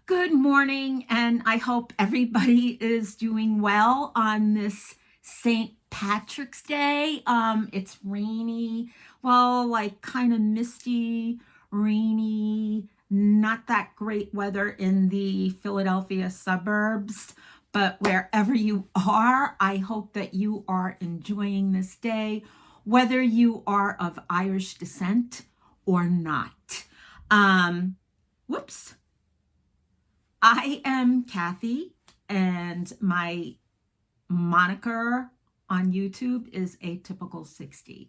Good morning, and I hope everybody is doing well on this St. Patrick's Day. It's rainy, well, like kind of misty, rainy, not that great weather in the Philadelphia suburbs, but wherever you are, I hope that you are enjoying this day, whether you are of Irish descent or not. Whoops. I am Kathy, and my moniker on YouTube is Atypical 60.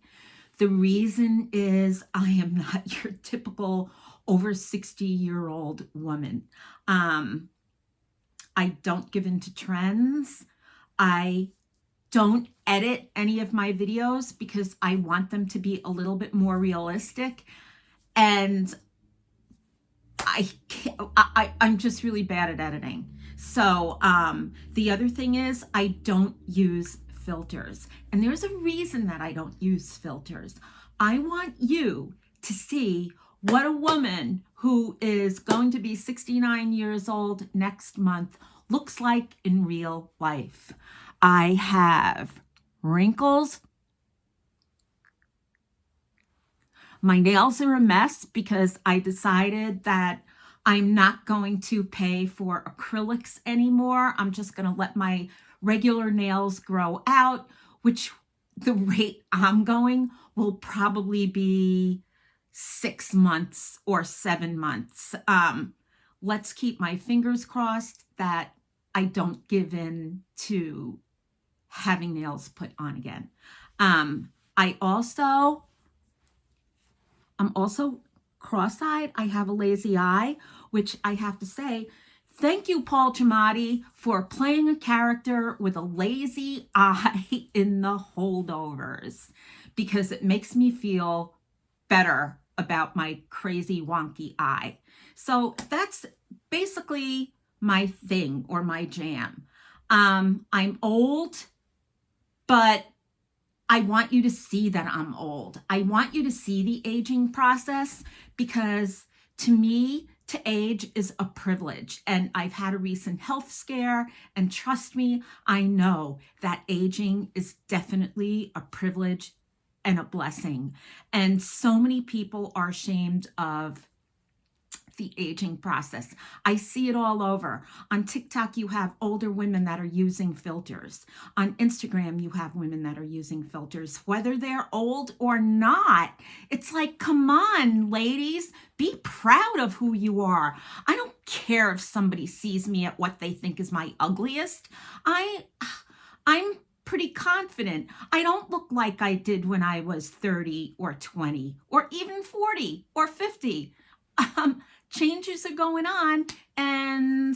The reason is I am not your typical over 60-year-old woman. I don't give in to trends. I don't edit any of my videos because I want them to be a little bit more realistic. And I'm just really bad at editing. So the other thing is I don't use filters. And there's a reason that I don't use filters. I want you to see what a woman who is going to be 69 years old next month looks like in real life. I have wrinkles. My nails are a mess because I decided that I'm not going to pay for acrylics anymore. I'm just going to let my regular nails grow out, which the rate I'm going will probably be 6 months or 7 months. Let's keep my fingers crossed that I don't give in to having nails put on again. I'm also cross-eyed. I have a lazy eye, which I have to say, thank you, Paul Giamatti, for playing a character with a lazy eye in The Holdovers, because it makes me feel better about my crazy wonky eye. So that's basically my thing or my jam. I'm old, but I want you to see that I'm old. I want you to see the aging process, because to me, to age is a privilege. And I've had a recent health scare, and trust me, I know that aging is definitely a privilege and a blessing. And so many people are ashamed of the aging process. I see it all over. On TikTok, you have older women that are using filters. On Instagram, you have women that are using filters, whether they're old or not. It's like, come on, ladies, be proud of who you are. I don't care if somebody sees me at what they think is my ugliest. I'm pretty confident. I don't look like I did when I was 30 or 20 or even 40 or 50. Changes are going on, and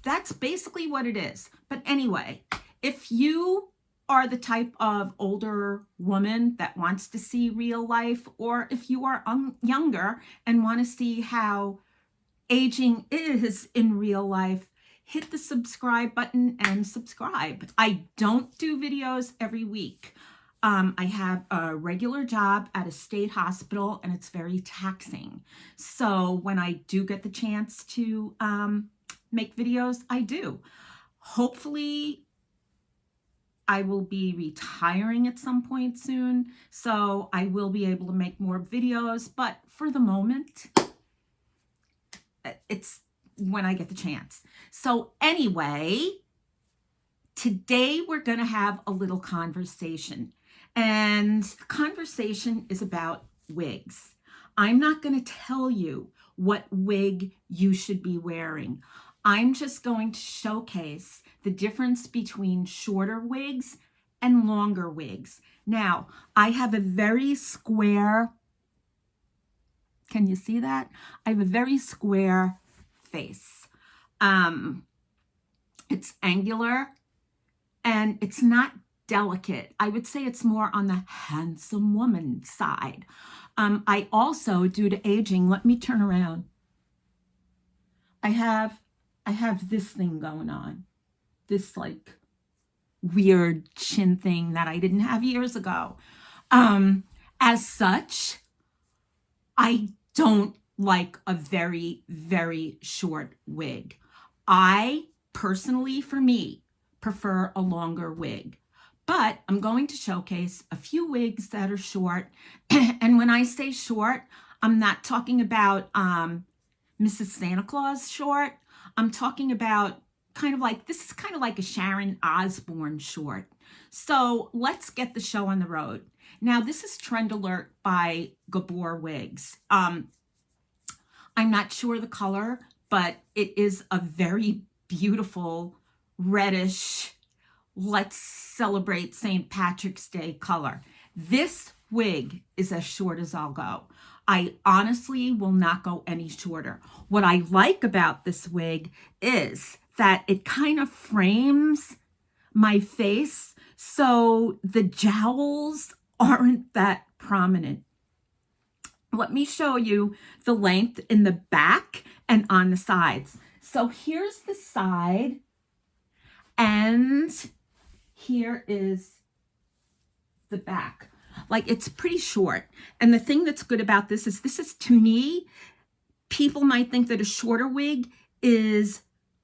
that's basically what it is. But anyway, if you are the type of older woman that wants to see real life, or if you are younger and want to see how aging is in real life, hit the subscribe button and subscribe. I don't do videos every week. I have a regular job at a state hospital, and it's very taxing. So when I do get the chance to make videos, I do. Hopefully, I will be retiring at some point soon, so I will be able to make more videos. But for the moment, it's when I get the chance. So anyway, today we're going to have a little conversation. And the conversation is about wigs. I'm not going to tell you what wig you should be wearing. I'm just going to showcase the difference between shorter wigs and longer wigs. Now, I have a very square, can you see that? I have a very square face. It's angular, and it's not delicate. I would say it's more on the handsome woman side. I also, due to aging, let me turn around. I have this thing going on, this like weird chin thing that I didn't have years ago. As such, I don't like a very, very short wig. I personally, for me, prefer a longer wig. But I'm going to showcase a few wigs that are short. And when I say short, I'm not talking about Mrs. Santa Claus short. I'm talking about this is kind of like a Sharon Osbourne short. So let's get the show on the road. Now, this is Trend Alert by Gabor Wigs. I'm not sure the color, but it is a very beautiful reddish, let's celebrate St. Patrick's Day color. This wig is as short as I'll go. I honestly will not go any shorter. What I like about this wig is that it kind of frames my face so the jowls aren't that prominent. Let me show you the length in the back and on the sides. So here's the side, and here is the back. Like, it's pretty short. And the thing that's good about this is to me, people might think that a shorter wig is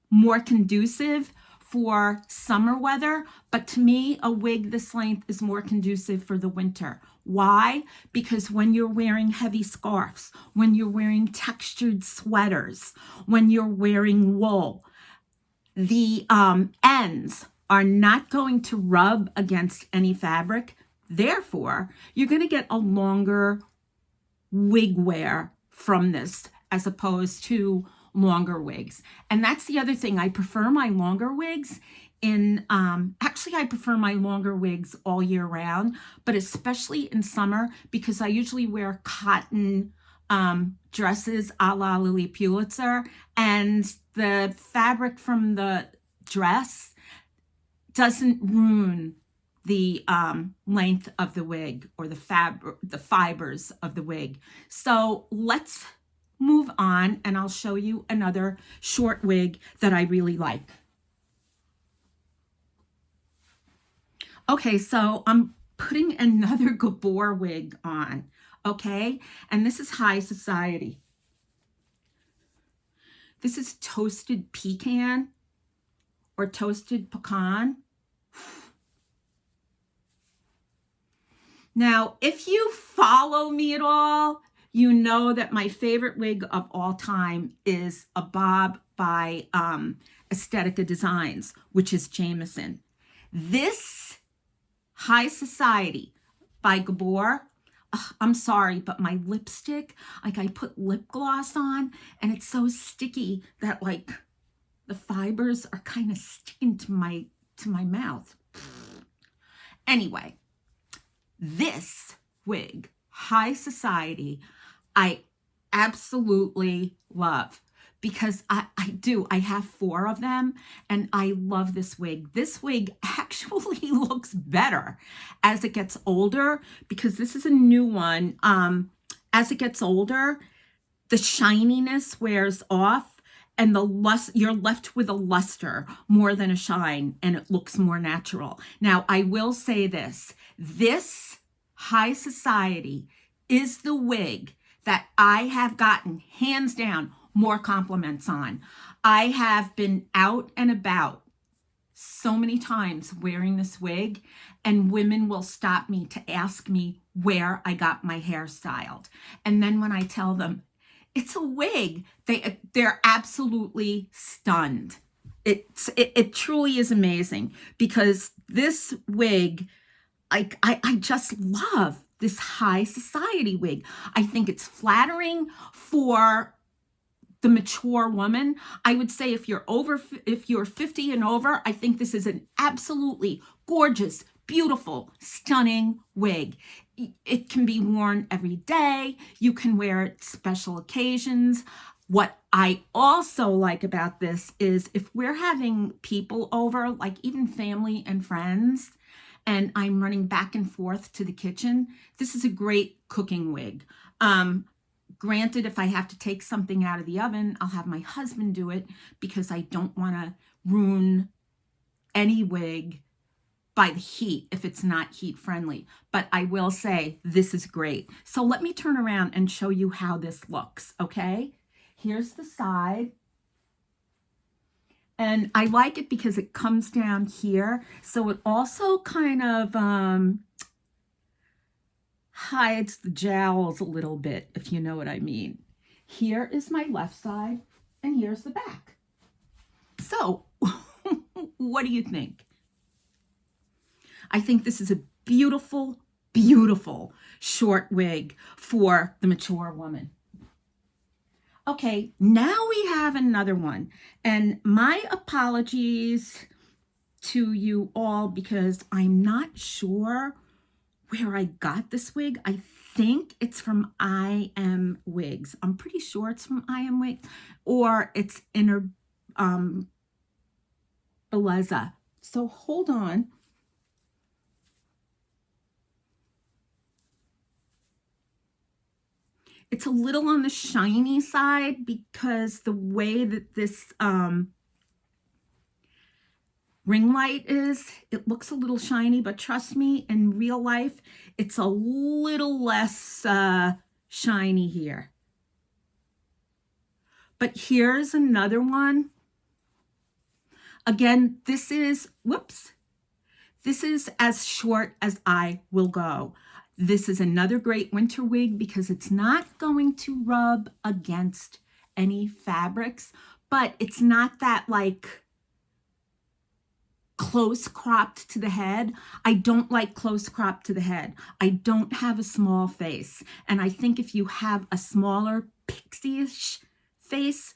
more conducive for summer weather, but to me, a wig this length is more conducive for the winter. Why? Because when you're wearing heavy scarves, when you're wearing textured sweaters, when you're wearing wool, the ends are not going to rub against any fabric. Therefore, you're going to get a longer wig wear from this as opposed to longer wigs. And that's the other thing. I prefer my longer wigs I prefer my longer wigs all year round, but especially in summer, because I usually wear cotton dresses a la Lily Pulitzer, and the fabric from the dress doesn't ruin the length of the wig or the fibers of the wig. So let's move on, and I'll show you another short wig that I really like. Okay, so I'm putting another Gabor wig on, okay? And this is High Society. This is Toasted Pecan or Toasted Pecan. Now, if you follow me at all, you know that my favorite wig of all time is a bob by Aesthetica Designs, which is Jameson. This High Society by Gabor, I'm sorry, but my lipstick, like, I put lip gloss on and it's so sticky that like the fibers are kind of sticking to my mouth. Anyway, this wig, High Society, I absolutely love, because I have 4 of them, and I love this wig. This wig actually looks better as it gets older, because this is a new one. As it gets older, the shininess wears off, and you're left with a luster more than a shine, and it looks more natural. Now, I will say this High Society is the wig that I have gotten, hands down, more compliments on. I have been out and about so many times wearing this wig, and women will stop me to ask me where I got my hair styled. And then when I tell them it's a wig, they're absolutely stunned. It truly is amazing, because this wig, I just love this High Society wig. I think it's flattering for the mature woman. I would say if you're 50 and over, I think this is an absolutely gorgeous, beautiful, stunning wig. It can be worn every day. You can wear it special occasions. What I also like about this is if we're having people over, like even family and friends, and I'm running back and forth to the kitchen, this is a great cooking wig. Granted, if I have to take something out of the oven, I'll have my husband do it, because I don't want to ruin any wig by the heat if it's not heat friendly. But I will say this is great. So let me turn around and show you how this looks, okay? Here's the side. And I like it because it comes down here. So it also kind of hides the jowls a little bit, if you know what I mean. Here is my left side, and here's the back. So what do you think? I think this is a beautiful, beautiful short wig for the mature woman. Okay, now we have another one. And my apologies to you all because I'm not sure where I got this wig. I think it's from I Am Wigs. I'm pretty sure it's from I Am Wigs, or it's Inner Bellezza. So hold on. It's a little on the shiny side because the way that this ring light is, it looks a little shiny, but trust me, in real life, it's a little less shiny here. But here's another one. Again, this is, whoops, this is as short as I will go. This is another great winter wig because it's not going to rub against any fabrics, but it's not that like close cropped to the head. I don't like close cropped to the head. I don't have a small face. And I think if you have a smaller pixie-ish face,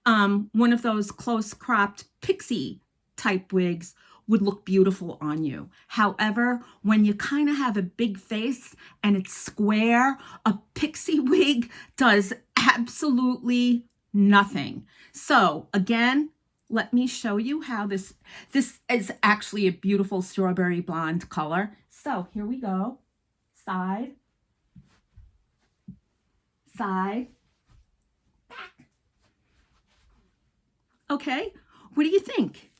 one of those close cropped pixie type wigs would look beautiful on you. However, when you kind of have a big face and it's square, a pixie wig does absolutely nothing. So again, let me show you how this is actually a beautiful strawberry blonde color. So here we go. Side, side, back. Okay, what do you think?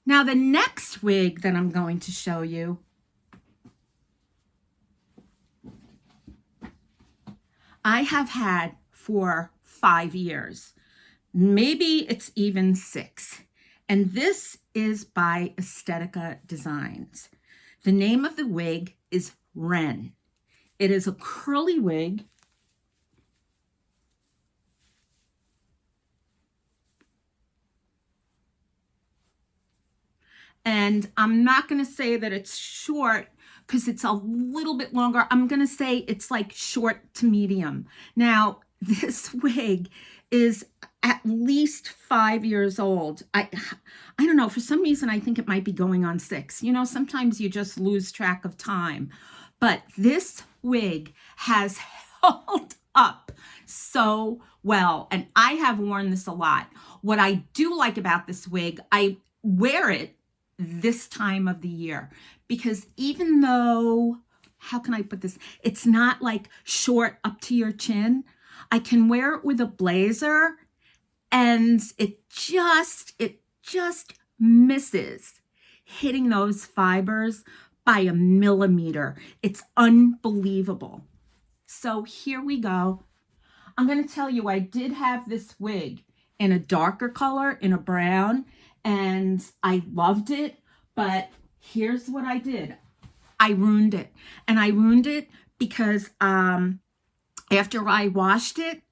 Now the next wig that I'm going to show you, I have had for 5 years. Maybe it's even 6. And this is by Aesthetica Designs. The name of the wig is Wren. It is a curly wig. And I'm not going to say that it's short because it's a little bit longer. I'm going to say it's like short to medium. Now, this wig is at least 5 years old. I don't know, for some reason I think it might be going on 6. You know, sometimes you just lose track of time. But this wig has held up so well, and I have worn this a lot. What I do like about this wig, I wear it this time of the year because even though, how can I put this? It's not like short up to your chin. I can wear it with a blazer and it just misses hitting those fibers by a millimeter. It's unbelievable. So here we go. I'm going to tell you, I did have this wig in a darker color, in a brown, and I loved it, but here's what I did. I ruined it. And I ruined it because after I washed it,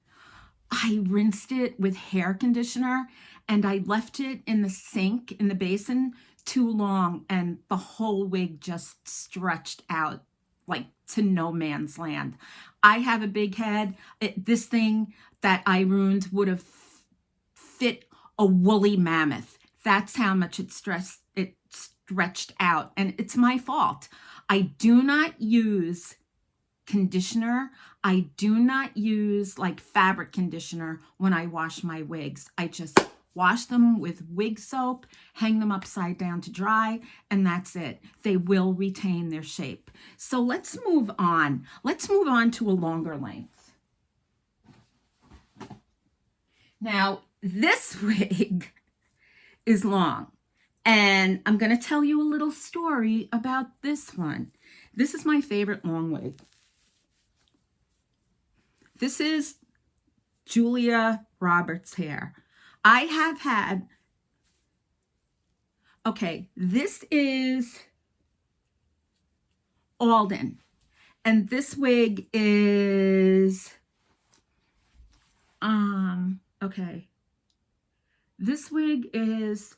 I rinsed it with hair conditioner and I left it in the sink, in the basin, too long, and the whole wig just stretched out like to no man's land. I have a big head. This thing that I ruined would have fit a woolly mammoth. That's how much it stretched out, and it's my fault. I do not use conditioner. I do not use like fabric conditioner when I wash my wigs. I just wash them with wig soap, hang them upside down to dry, and that's it. They will retain their shape. So let's move on. Let's move on to a longer length. Now, this wig is long, And I'm going to tell you a little story about this one. This is my favorite long wig. This is Julia Roberts' hair. I have had, okay, this is Alden. And this wig is, okay. This wig is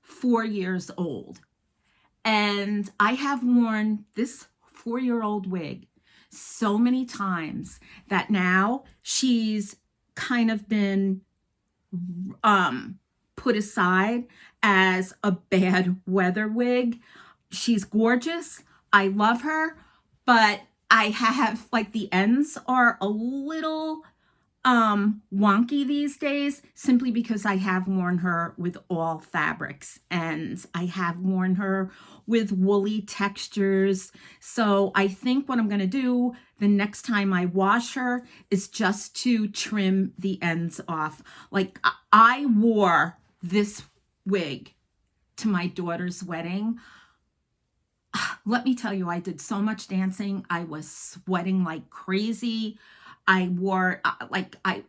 4 years old. And I have worn this 4-year-old wig so many times that now she's kind of been put aside as a bad weather wig. She's gorgeous. I love her, but I have, like, the ends are a little wonky these days, simply because I have worn her with all fabrics and I have worn her with woolly textures. So I think what I'm going to do the next time I wash her is just to trim the ends off. Like, I wore this wig to my daughter's wedding. Let me tell you, I did so much dancing. I was sweating like crazy. I wore,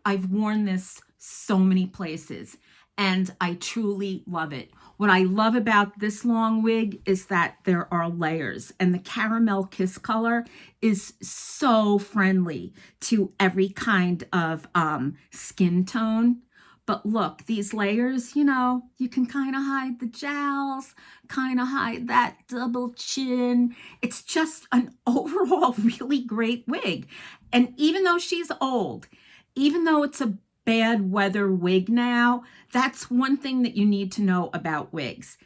I've worn this so many places and I truly love it. What I love about this long wig is that there are layers, and the caramel kiss color is so friendly to every kind of skin tone. But look, these layers, you can kind of hide the jowls, kind of hide that double chin. It's just an overall really great wig. And even though she's old, even though it's a bad weather wig now, that's one thing that you need to know about wigs.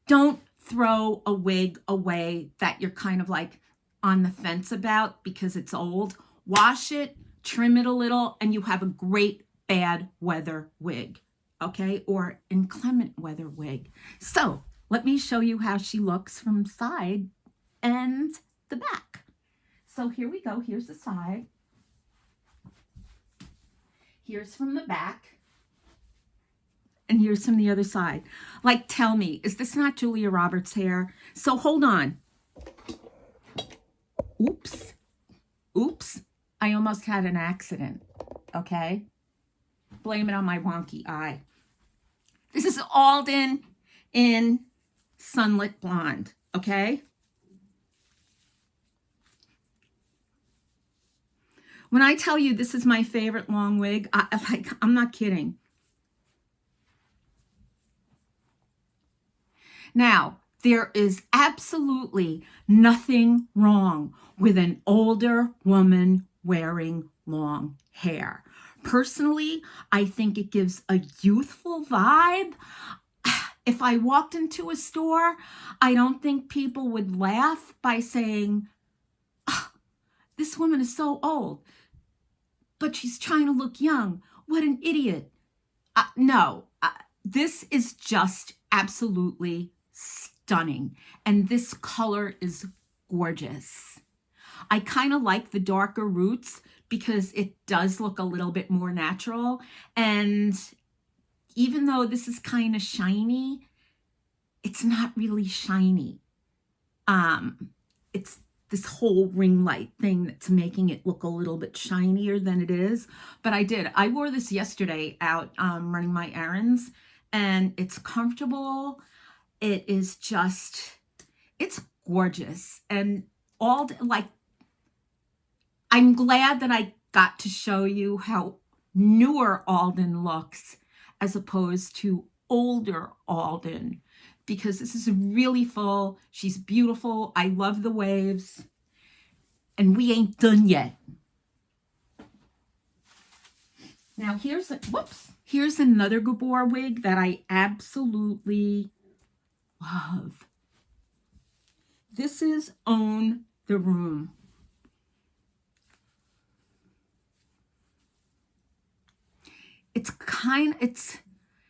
Don't throw a wig away that you're kind of like on the fence about because it's old. Wash it, trim it a little, and you have a great bad weather wig, okay? Or inclement weather wig. So let me show you how she looks from side and the back. So here we go. Here's the side. Here's from the back. And here's from the other side. Like, tell me, is this not Julia Roberts' hair? So hold on. Oops. Oops. I almost had an accident, okay? Blame it on my wonky eye. This is Alden in Sunlit Blonde, okay? When I tell you this is my favorite long wig, I'm not kidding. Now, there is absolutely nothing wrong with an older woman wearing long hair. Personally, I think it gives a youthful vibe. If I walked into a store, I don't think people would laugh by saying, oh, this woman is so old, but she's trying to look young. What an idiot. No, this is just absolutely stunning. And this color is gorgeous. I kind of like the darker roots because it does look a little bit more natural. And even though this is kind of shiny, it's not really shiny. It's this whole ring light thing that's making it look a little bit shinier than it is. But I wore this yesterday out running my errands, and it's comfortable. It is just, it's gorgeous. And I'm glad that I got to show you how newer Alden looks as opposed to older Alden, because this is really full. She's beautiful. I love the waves. And we ain't done yet. Now here's another Gabor wig that I absolutely love. This is Own the Room.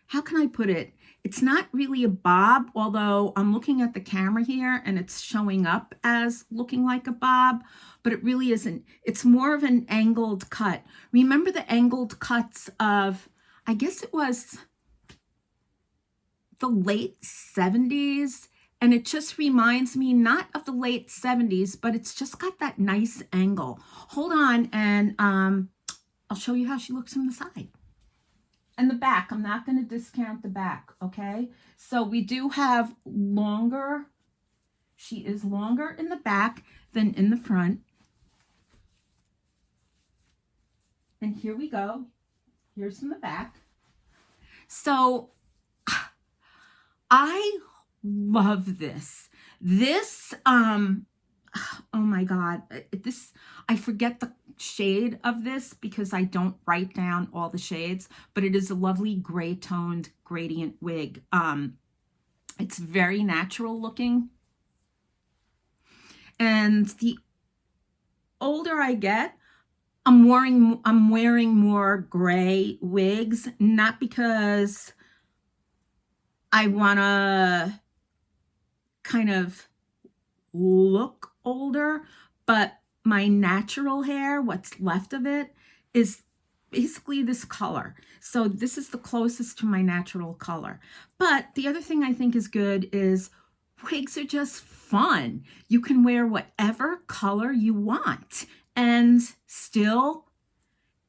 How can I put it? It's not really a bob, although I'm looking at the camera here and it's showing up as looking like a bob, but it really isn't. It's more of an angled cut. Remember the angled cuts of, I guess it was the late 70s, and it just reminds me not of the late 70s, but it's just got that nice angle. Hold on, and I'll show you how she looks from the side. And the back, I'm not going to discount the back, okay? So we do have longer, she is longer in the back than in the front. And here we go. Here's from the back. So I love this. This, oh my God, this, I forget the shade of this because I don't write down all the shades, but it is a lovely gray toned gradient wig. It's very natural looking. And the older I get, I'm wearing more gray wigs, not because I want to kind of look older, but my natural hair, what's left of it, is basically this color. So this is the closest to my natural color. But the other thing I think is good is wigs are just fun. You can wear whatever color you want and still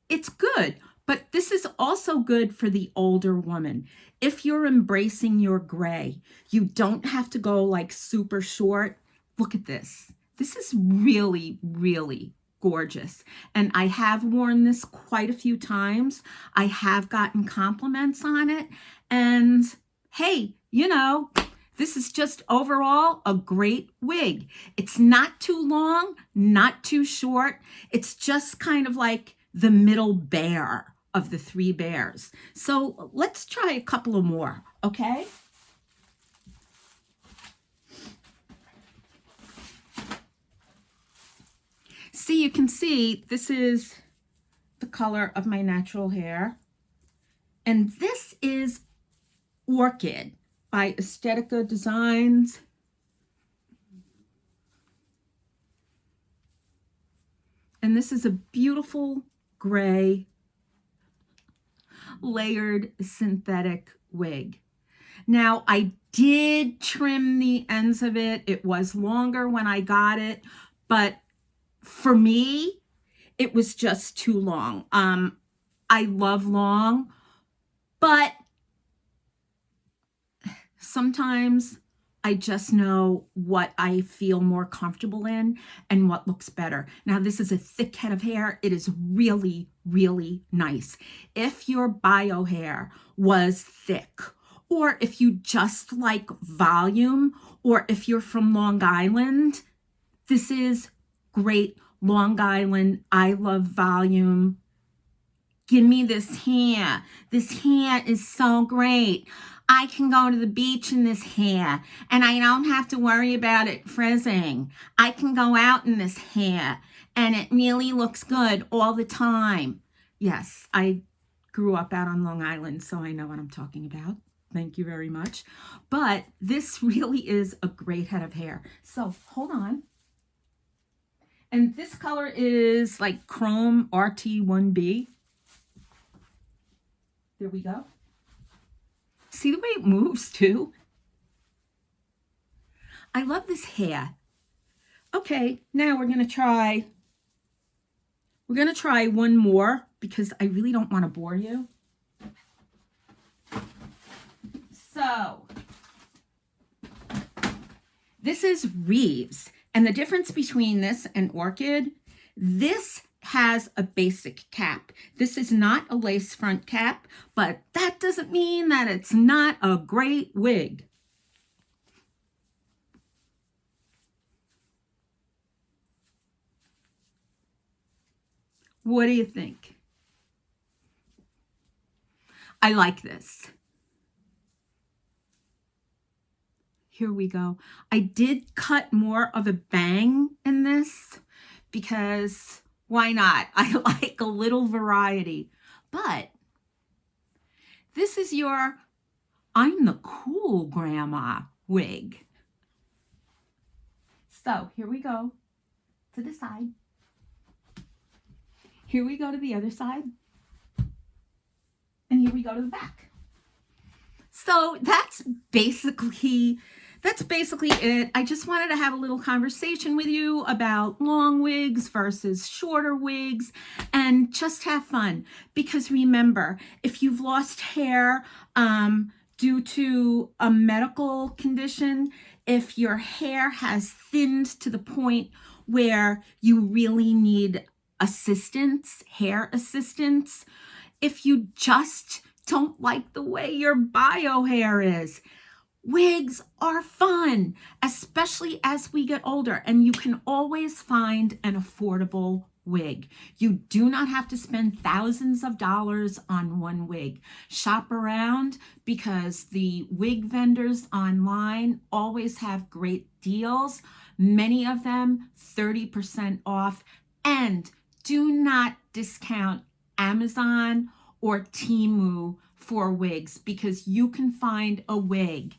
it's good. But this is also good for the older woman. If you're embracing your gray, you don't have to go like super short. Look at this. This is really, really gorgeous. And I have worn this quite a few times. I have gotten compliments on it. And hey, you know, this is just overall a great wig. It's not too long, not too short. It's just kind of like the middle bear of the three bears. So let's try a couple of more, okay? See, you can see this is the color of my natural hair. And this is Orchid by Estetica Designs. And this is a beautiful gray layered synthetic wig. Now, I did trim the ends of it. It was longer when I got it, but for me, it was just too long. I love long, but sometimes I just know what I feel more comfortable in and what looks better. Now, this is a thick head of hair. It is really, really nice. If your bio hair was thick, or if you just like volume, or if you're from Long Island, this is great. Long Island, I love volume. Give me this hair. This hair is so great. I can go to the beach in this hair and I don't have to worry about it frizzing. I can go out in this hair and it really looks good all the time. Yes, I grew up out on Long Island, so I know what I'm talking about. Thank you very much. But this really is a great head of hair. So hold on. And this color is like Chrome RT1B. There we go. See the way it moves too? I love this hair. Okay, now we're gonna try one more because I really don't want to bore you. So this is Reeves, and the difference between this and Orchid, this has a basic cap. This is not a lace front cap, but that doesn't mean that it's not a great wig. What do you think? I like this. Here we go. I did cut more of a bang in this because why not? I like a little variety. But this is your I'm the cool grandma wig. So here we go to the side. Here we go to the other side. And here we go to the back. So that's basically it. I just wanted to have a little conversation with you about long wigs versus shorter wigs and just have fun. Because remember, if you've lost hair due to a medical condition, if your hair has thinned to the point where you really need assistance, hair assistance, if you just don't like the way your bio hair is, wigs are fun, especially as we get older, and you can always find an affordable wig. You do not have to spend thousands of dollars on one wig. Shop around because the wig vendors online always have great deals, many of them 30% off, and do not discount Amazon or Temu for wigs because you can find a wig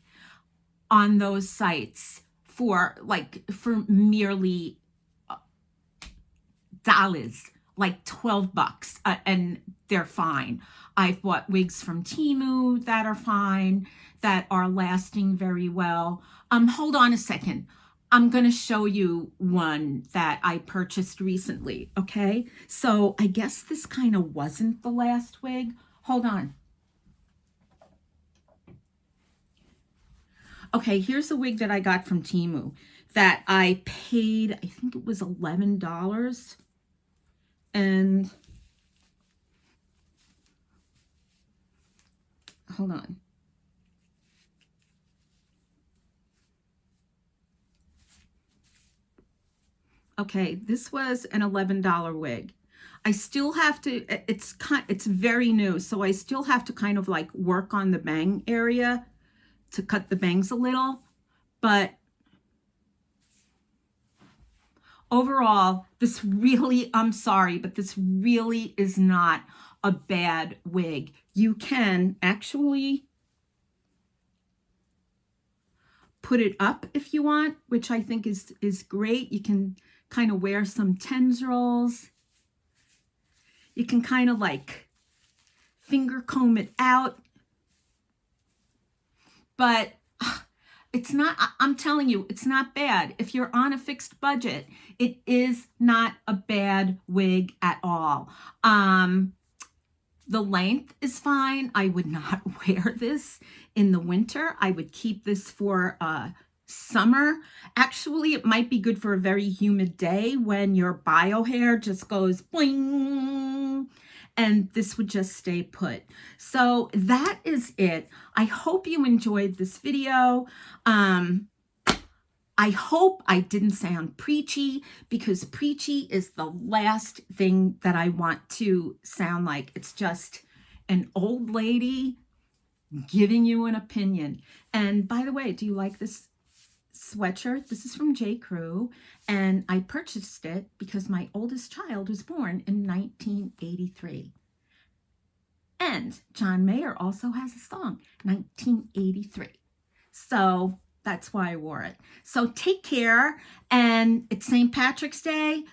on those sites for merely dollars, like $12, and they're fine. I've bought wigs from Temu that are fine, that are lasting very well. Hold on a second. I'm going to show you one that I purchased recently, okay? So I guess this kind of wasn't the last wig. Hold on. Okay, here's a wig that I got from Temu that I paid, I think it was $11. And hold on. Okay, this was an $11 wig. I still have to, it's very new, so I still have to kind of like work on the bang area to cut the bangs a little, but overall, this really, I'm sorry, but this really is not a bad wig. You can actually put it up if you want, which I think is great. You can kind of wear some tendrils. You can kind of like finger comb it out. But it's not, I'm telling you, it's not bad. If you're on a fixed budget, it is not a bad wig at all. The length is fine. I would not wear this in the winter. I would keep this for summer. Actually, it might be good for a very humid day when your bio hair just goes bling, and this would just stay put. So that is it. I hope you enjoyed this video. I hope I didn't sound preachy, because preachy is the last thing that I want to sound like. It's just an old lady giving you an opinion. And by the way, do you like this sweatshirt? This is from J. Crew, and I purchased it because my oldest child was born in 1983. And John Mayer also has a song, 1983. So that's why I wore it. So take care, and it's St. Patrick's Day.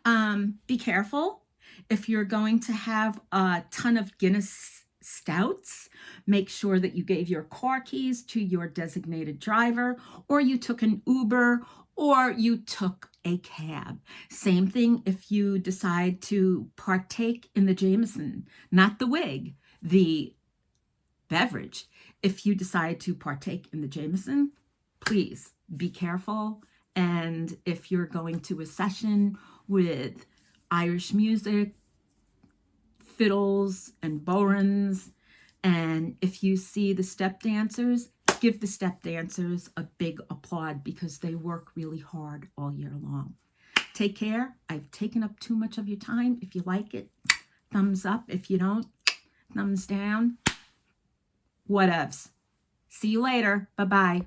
Be careful. If you're going to have a ton of Guinness stouts, make sure that you gave your car keys to your designated driver, or you took an Uber, or you took a cab. Same thing if you decide to partake in the Jameson, not the wig, the beverage. If you decide to partake in the Jameson, please be careful. And if you're going to a session with Irish music, fiddles and bodhráns, and if you see the step dancers, give the step dancers a big applaud, because they work really hard all year long. Take care. I've taken up too much of your time. If you like it, thumbs up. If you don't, thumbs down. Whatevs. See you later. Bye-bye.